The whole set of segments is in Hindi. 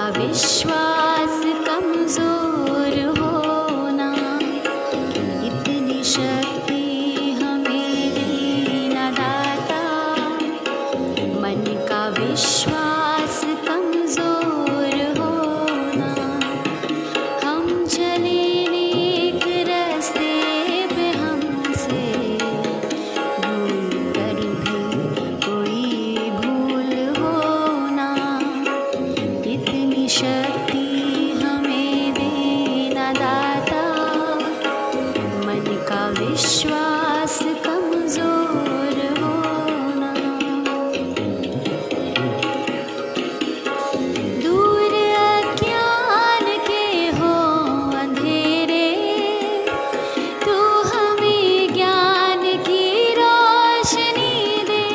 विश्वास कमजोर होना, इतनी शक्ति हमें देना दाता। मन का विश्वास कमजोर होना, हम चले नेक रास्ते पे, हमसे भूल कर भी कोई भूल होना, इतनी शक्ति हमें देना दाता। मन का विश्वास कमजोर होना, दूर अज्ञान के हो अंधेरे, तू हमें ज्ञान की रोशनी दे।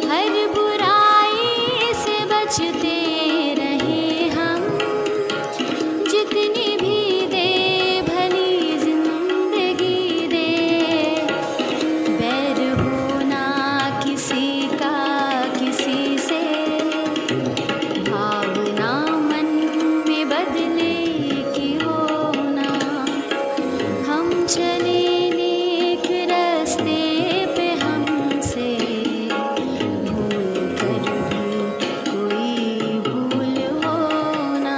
हर बुराई से बचते रहे हम, जितनी भी दे भली जिंदगी दे। बैर होना किसी का किसी से, भावना मन में बदले की होना। हम चले नेक रास्ते पे, हमसे भूल कर भी कोई भूल होना,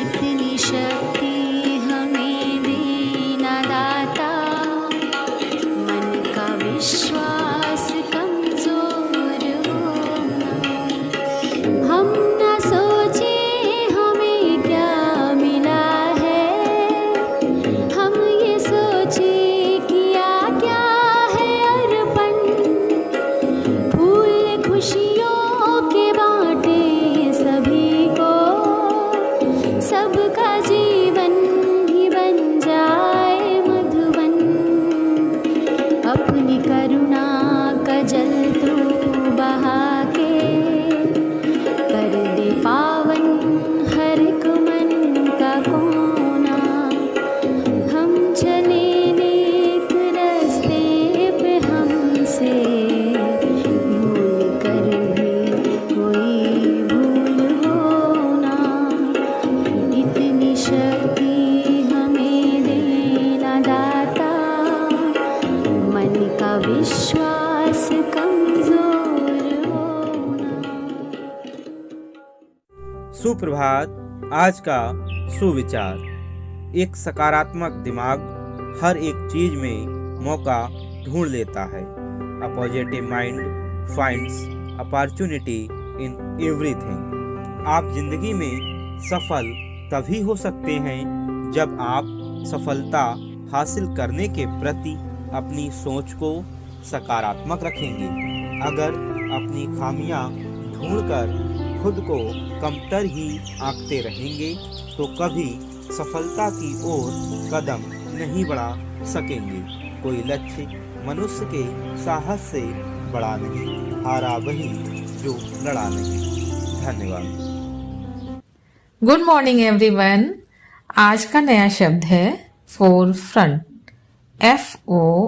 इतनी शक्ति हमें देना दाता। मन का विश्वास कमजोर होना, हम न सोचे हमें क्या मिला है, हम ये सोचे किया क्या है अर्पण। फूल खुशियों के बांटे सभी को, सबका जीवन ही बन जाए मधुबन। अपनी करुणा का जल तू बहा के, कर दे पावन हर एक मन का कोना। हम चले नेक रास्ते पे, हमसे भूल कर भी कोई भूल होना, इतनी शक्ति हमें देना दाता। मन का विश्वास कमजोर होना। सुप्रभात। आज का सुविचार। एक सकारात्मक दिमाग हर एक चीज में मौका ढूंढ लेता है। A positive mind finds opportunity in everything. आप जिंदगी में सफल तभी हो सकते हैं जब आप सफलता हासिल करने के प्रति अपनी सोच को सकारात्मक रखेंगे। अगर अपनी खामियां ढूंढकर खुद को कमतर ही आंकते रहेंगे तो कभी सफलता की ओर कदम नहीं बढ़ा सकेंगे। कोई लक्ष्य मनुष्य के साहस से बड़ा नहीं, हारा वही जो लड़ा नहीं। धन्यवाद। Good morning everyone. आज का नया शब्द है फोर फ्रंट। FOREFRONT।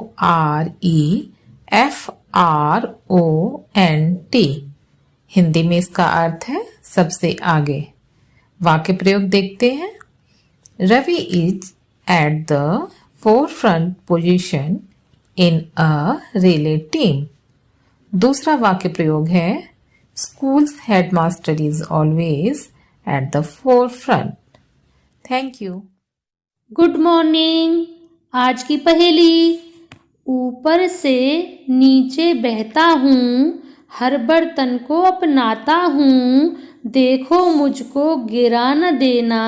हिंदी में इसका अर्थ है सबसे आगे। वाक्य प्रयोग देखते हैं। Ravi is at the forefront position in a relay team. दूसरा वाक्य प्रयोग है schools headmaster is always at the forefront. Thank you. Good morning. आज की पहेली। ऊपर से नीचे बहता हूँ, हर बर्तन को अपनाता हूँ, देखो मुझको गिरा न देना,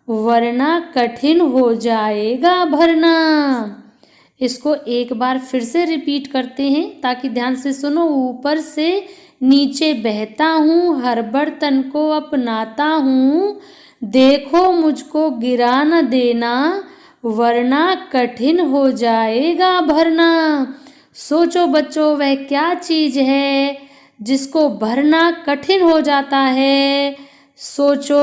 वरना कठिन हो जाएगा भरना। इसको एक बार फिर से रिपीट करते हैं ताकि ध्यान से सुनो। ऊपर से नीचे बहता हूँ, हर बर्तन को अपनाता हूँ, देखो मुझको गिरा न देना, वरना कठिन हो जाएगा भरना। सोचो बच्चों, वह क्या चीज है जिसको भरना कठिन हो जाता है? सोचो।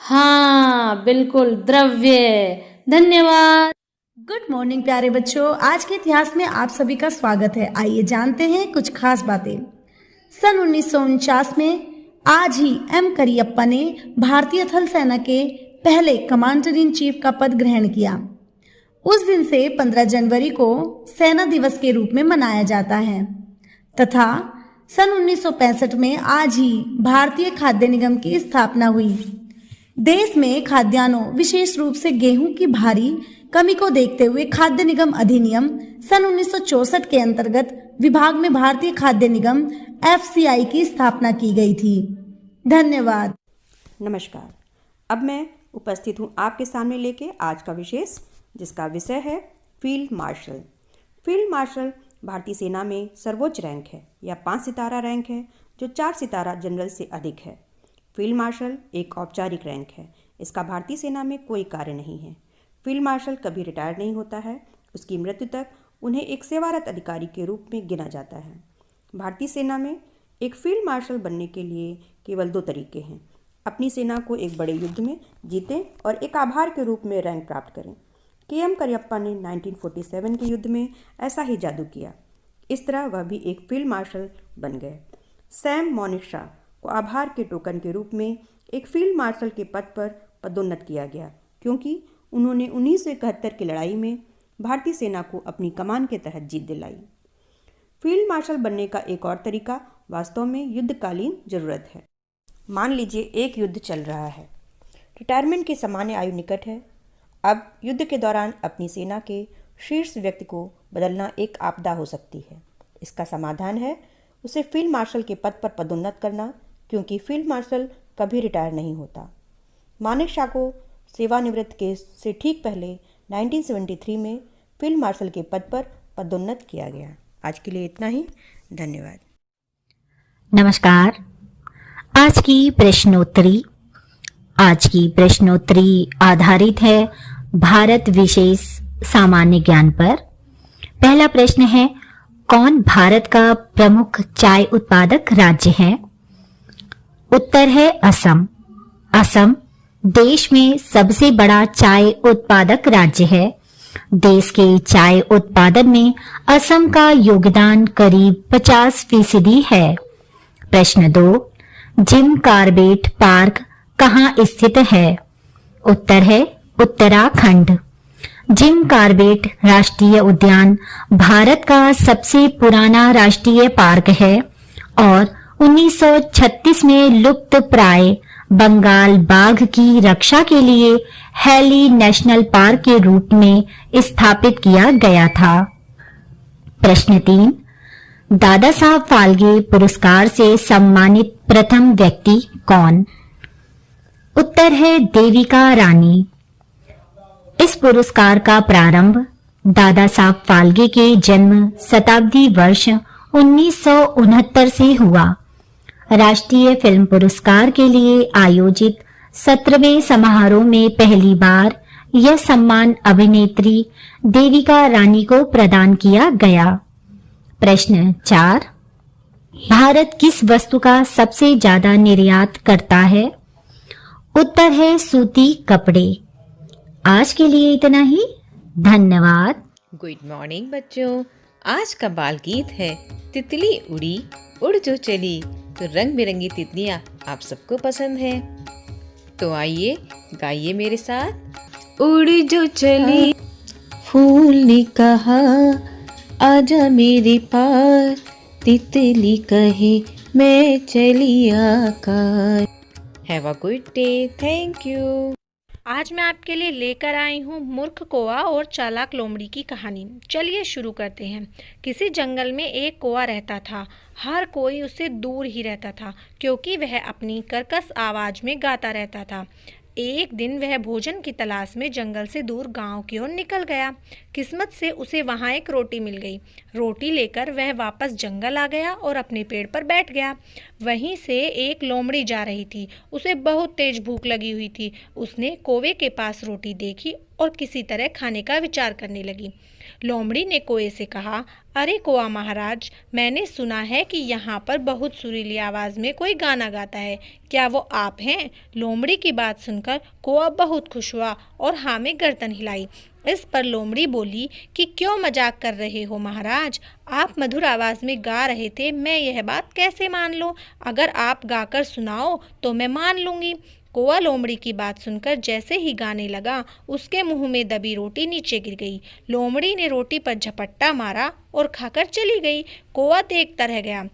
हाँ, बिल्कुल, द्रव्य। धन्यवाद। गुड मॉर्निंग प्यारे बच्चों। आज के इतिहास में आप सभी का स्वागत है। आइए जानते हैं कुछ खास बातें। सन 1949 में आज ही एम करियप्पा ने भारतीय थल सेना के पहले कमांडर इन चीफ का पद ग्रहण किया। उस दिन से 15 जनवरी को सेना दिवस के रूप में मनाया जाता है तथा सन 1965 में आज ही भारतीय खाद्य निगम की स्थापना हुई। देश में खाद्यान्नों विशेष रूप से गेहूं की भारी कमी को देखते हुए खाद्य निगम अधिनियम सन 1964 के अंतर्गत विभाग में भारतीय खाद्य निगम FCI की स्थापना की गई थी। धन्यवाद। नमस्कार। अब मैं उपस्थित हूँ आपके सामने लेके आज का विशेष, जिसका विषय है फील्ड मार्शल। फील्ड मार्शल भारतीय सेना में सर्वोच्च रैंक है। यह 5 सितारा रैंक है जो 4 सितारा जनरल से अधिक है। फील्ड मार्शल एक औपचारिक रैंक है। इसका भारतीय सेना में कोई कार्य नहीं है। फील्ड मार्शल कभी रिटायर नहीं होता है। उसकी मृत्यु तक उन्हें एक सेवारत अधिकारी के रूप में गिना जाता है। भारतीय सेना में एक फील्ड मार्शल बनने के लिए केवल 2 तरीके हैं। अपनी सेना को एक बड़े युद्ध में जीतें और एक आभार के रूप में रैंक प्राप्त करें। KM करियप्पा ने 1947 के युद्ध में ऐसा ही जादू किया। इस तरह वह भी एक फील्ड मार्शल बन गए। सैम मोनिशा को आभार के टोकन के रूप में एक फील्ड मार्शल के पद पर पदोन्नत किया गया, क्योंकि उन्होंने 1971 की लड़ाई में भारतीय सेना को अपनी कमान के तहत जीत दिलाई। फील्ड मार्शल बनने का एक और तरीका वास्तव में युद्धकालीन जरूरत है। मान लीजिए एक युद्ध चल रहा है, रिटायरमेंट की सामान्य आयु निकट है। अब युद्ध के दौरान अपनी सेना के शीर्ष व्यक्ति को बदलना एक आपदा हो सकती है। इसका समाधान है उसे फील्ड मार्शल के पद पर पदोन्नत करना, क्योंकि फील्ड मार्शल कभी रिटायर नहीं होता। मानेकशॉ को सेवानिवृत्त के से ठीक पहले 1973 में फील्ड मार्शल के पद पर पदोन्नत किया गया। आज के लिए इतना ही। धन्यवाद। नमस्कार। आज की प्रश्नोत्तरी आधारित है भारत विशेष सामान्य ज्ञान पर। पहला प्रश्न है, कौन भारत का प्रमुख चाय उत्पादक राज्य है? उत्तर है असम। असम देश में सबसे बड़ा चाय उत्पादक राज्य है। देश के चाय उत्पादन में असम का योगदान करीब 50% है। प्रश्न 2, जिम कॉर्बेट पार्क कहाँ स्थित है? उत्तर है उत्तराखंड। जिम कॉर्बेट राष्ट्रीय उद्यान भारत का सबसे पुराना राष्ट्रीय पार्क है और 1936 में लुप्त प्राय बंगाल बाघ की रक्षा के लिए हैली नेशनल पार्क के रूप में स्थापित किया गया था। प्रश्न 3, दादा साहब फाल्के पुरस्कार से सम्मानित प्रथम व्यक्ति कौन? उत्तर है देविका रानी। इस पुरस्कार का प्रारंभ दादा साहब फाल्के के जन्म शताब्दी वर्ष 1969 से हुआ। राष्ट्रीय फिल्म पुरस्कार के लिए आयोजित 17वें समारोह में पहली बार यह सम्मान अभिनेत्री देविका रानी को प्रदान किया गया। प्रश्न 4, भारत किस वस्तु का सबसे ज्यादा निर्यात करता है? उत्तर है सूती कपड़े। आज के लिए इतना ही। धन्यवाद। गुड मॉर्निंग बच्चों। आज का बाल गीत है तितली उड़ी उड़ जो चली। तो रंग बिरंगी तितलियाँ आप सबको पसंद है, तो आइए गाइए मेरे साथ। उड़ जो चली फूल ने कहा आजा मेरे पास, तितली कहे मैं चली आकर। Have a good day. Thank you. आज मैं आपके लिए लेकर आई हूँ मूर्ख कौआ और चालाक लोमड़ी की कहानी। चलिए शुरू करते हैं। किसी जंगल में एक कौआ रहता था। हर कोई उससे दूर ही रहता था, क्योंकि वह अपनी कर्कश आवाज़ में गाता रहता था। एक दिन वह भोजन की तलाश में जंगल से दूर गांव की ओर निकल गया। किस्मत से उसे वहां एक रोटी मिल गई। रोटी लेकर वह वापस जंगल आ गया और अपने पेड़ पर बैठ गया। वहीं से एक लोमड़ी जा रही थी। उसे बहुत तेज भूख लगी हुई थी। उसने कौवे के पास रोटी देखी और किसी तरह खाने का विचार करने लगी। लोमड़ी ने कौवे से कहा, अरे कौवा महाराज, मैंने सुना है कि यहाँ पर बहुत सुरीली आवाज़ में कोई गाना गाता है। क्या वो आप हैं? लोमड़ी की बात सुनकर कौवा बहुत खुश हुआ और हाँ में गर्दन हिलाई। इस पर लोमड़ी बोली कि क्यों मजाक कर रहे हो महाराज, आप मधुर आवाज़ में गा रहे थे, मैं यह बात कैसे मान लूं? अगर आप गाकर सुनाओ तो मैं मान लूंगी। कौवा लोमड़ी की बात सुनकर जैसे ही गाने लगा, उसके मुंह में दबी रोटी नीचे गिर गई। लोमड़ी ने रोटी पर झपट्टा मारा और खाकर चली गई। कौवा देखता रह गया।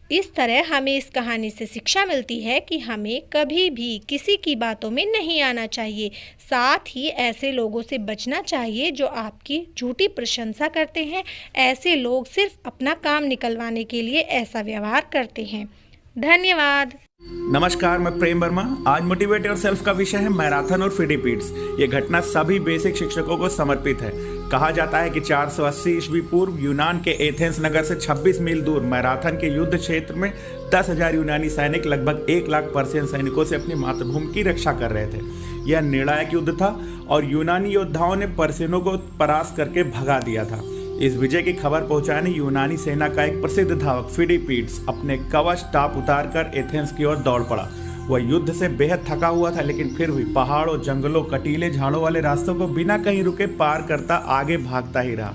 इस तरह हमें इस कहानी से शिक्षा मिलती है कि हमें कभी भी किसी की बातों में नहीं आना चाहिए। साथ ही ऐसे लोगों से बचना चाहिए जो आपकी झूठी प्रशंसा करते हैं। ऐसे लोग सिर्फ अपना काम निकलवाने के लिए ऐसा व्यवहार करते हैं। धन्यवाद। नमस्कार, मैं प्रेम वर्मा। आज मोटिवेट योरसेल्फ का विषय है मैराथन और फिलीपीड्स। ये घटना सभी बेसिक शिक्षकों को समर्पित है। कहा जाता है कि 480 ईस्वी पूर्व यूनान के एथेंस नगर से 26 मील दूर मैराथन के युद्ध क्षेत्र में 10,000 यूनानी सैनिक लगभग 1 लाख पर्शियन सैनिकों से अपनी मातृभूमि की रक्षा कर रहे थे। यह निर्णायक युद्ध था और यूनानी योद्धाओं ने पर्शियनों को परास्त करके भगा दिया था। इस विजय की खबर पहुंचाने यूनानी सेना का एक प्रसिद्ध धावक फिलीपीड्स अपने कवच टाप उतारकर एथेंस की ओर दौड़ पड़ा। वह युद्ध से बेहद थका हुआ था, लेकिन फिर भी पहाड़ों, जंगलों, कटीले झाड़ों वाले रास्तों को बिना कहीं रुके पार करता आगे भागता ही रहा।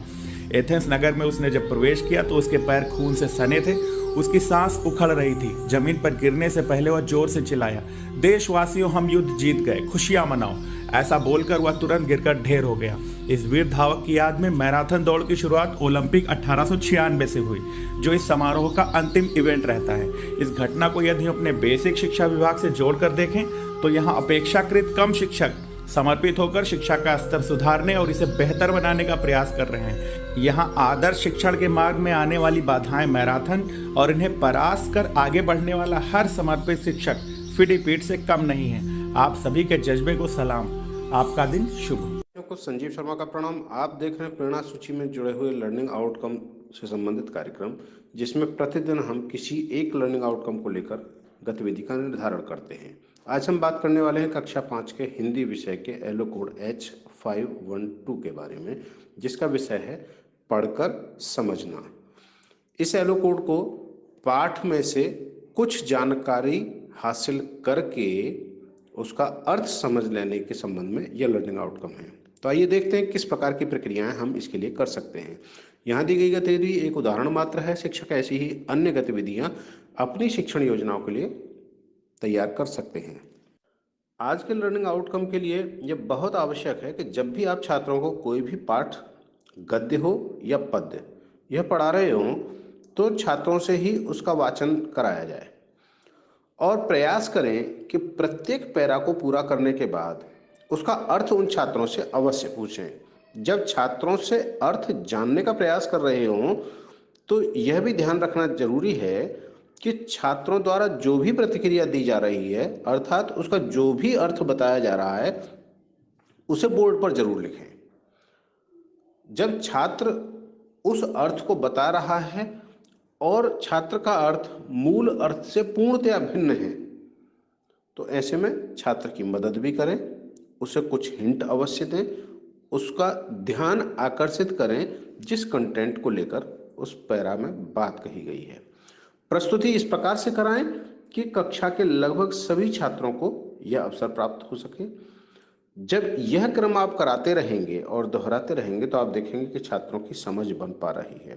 एथेंस नगर में उसने जब प्रवेश किया तो उसके पैर खून से सने थे, उसकी सांस उखड़ रही थी। जमीन पर गिरने से पहले वह जोर से चिल्लाया, देशवासियों, हम युद्ध जीत गए, खुशियां मनाओ। ऐसा बोलकर वह तुरंत गिरकर ढेर हो गया। इस वीर धावक की याद में मैराथन दौड़ की शुरुआत ओलंपिक 1896 से हुई, जो इस समारोह का अंतिम इवेंट रहता है। इस घटना को यदि अपने बेसिक शिक्षा विभाग से जोड़कर देखें तो यहाँ अपेक्षाकृत कम शिक्षक समर्पित होकर शिक्षा का स्तर सुधारने और इसे बेहतर बनाने का प्रयास कर रहे हैं। यहाँ आदर्श शिक्षण के मार्ग में आने वाली बाधाएं मैराथन और इन्हें परास्त कर आगे बढ़ने वाला हर समर्पित शिक्षक फिलीपीड्स से कम नहीं है। आप सभी के जज्बे को सलाम। आपका दिन शुभ हो। को संजीव शर्मा का प्रणाम। आप देख रहे हैं प्रेरणा सूची में जुड़े हुए लर्निंग आउटकम से संबंधित कार्यक्रम, जिसमें प्रतिदिन हम किसी एक लर्निंग आउटकम को लेकर गतिविधि का निर्धारण करते हैं। आज हम बात करने वाले हैं कक्षा 5 के हिंदी विषय के एलो कोड H512 के बारे में, जिसका विषय है पढ़कर समझना। इस एलो कोड को पाठ में से कुछ जानकारी हासिल करके उसका अर्थ समझ लेने के संबंध में यह लर्निंग आउटकम है। तो आइए देखते हैं किस प्रकार की प्रक्रियाएं हम इसके लिए कर सकते हैं। यहाँ दी गई गतिविधि एक उदाहरण मात्र है। शिक्षक ऐसी ही अन्य गतिविधियां अपनी शिक्षण योजनाओं के लिए तैयार कर सकते हैं। आज के लर्निंग आउटकम के लिए यह बहुत आवश्यक है कि जब भी आप छात्रों को कोई भी पाठ, गद्य हो या पद्य, यह पढ़ा रहे हों तो छात्रों से ही उसका वाचन कराया जाए और प्रयास करें कि प्रत्येक पैरा को पूरा करने के बाद उसका अर्थ उन छात्रों से अवश्य पूछें। जब छात्रों से अर्थ जानने का प्रयास कर रहे हों तो यह भी ध्यान रखना जरूरी है कि छात्रों द्वारा जो भी प्रतिक्रिया दी जा रही है, अर्थात उसका जो भी अर्थ बताया जा रहा है, उसे बोर्ड पर जरूर लिखें। जब छात्र उस अर्थ को बता रहा है और छात्र का अर्थ मूल अर्थ से पूर्णतया भिन्न है, तो ऐसे में छात्र की मदद भी करें, उसे कुछ हिंट अवश्य दें, उसका ध्यान आकर्षित करें जिस कंटेंट को लेकर उस पैरा में बात कही गई है। प्रस्तुति इस प्रकार से कराएं कि कक्षा के लगभग सभी छात्रों को यह अवसर प्राप्त हो सके। जब यह क्रम आप कराते रहेंगे और दोहराते रहेंगे तो आप देखेंगे कि छात्रों की समझ बन पा रही है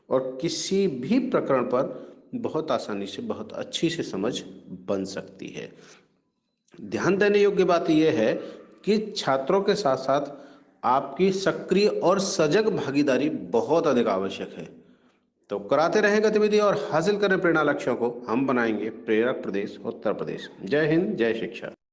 और किसी भी प्रकरण पर बहुत आसानी से, बहुत अच्छी से समझ बन सकती है। ध्यान देने योग्य बात यह है कि छात्रों के साथ साथ आपकी सक्रिय और सजग भागीदारी बहुत अधिक आवश्यक है। तो कराते रहें गतिविधि और हासिल करें प्रेरणा लक्ष्यों को। हम बनाएंगे प्रेरक प्रदेश उत्तर प्रदेश। जय हिंद, जय शिक्षा।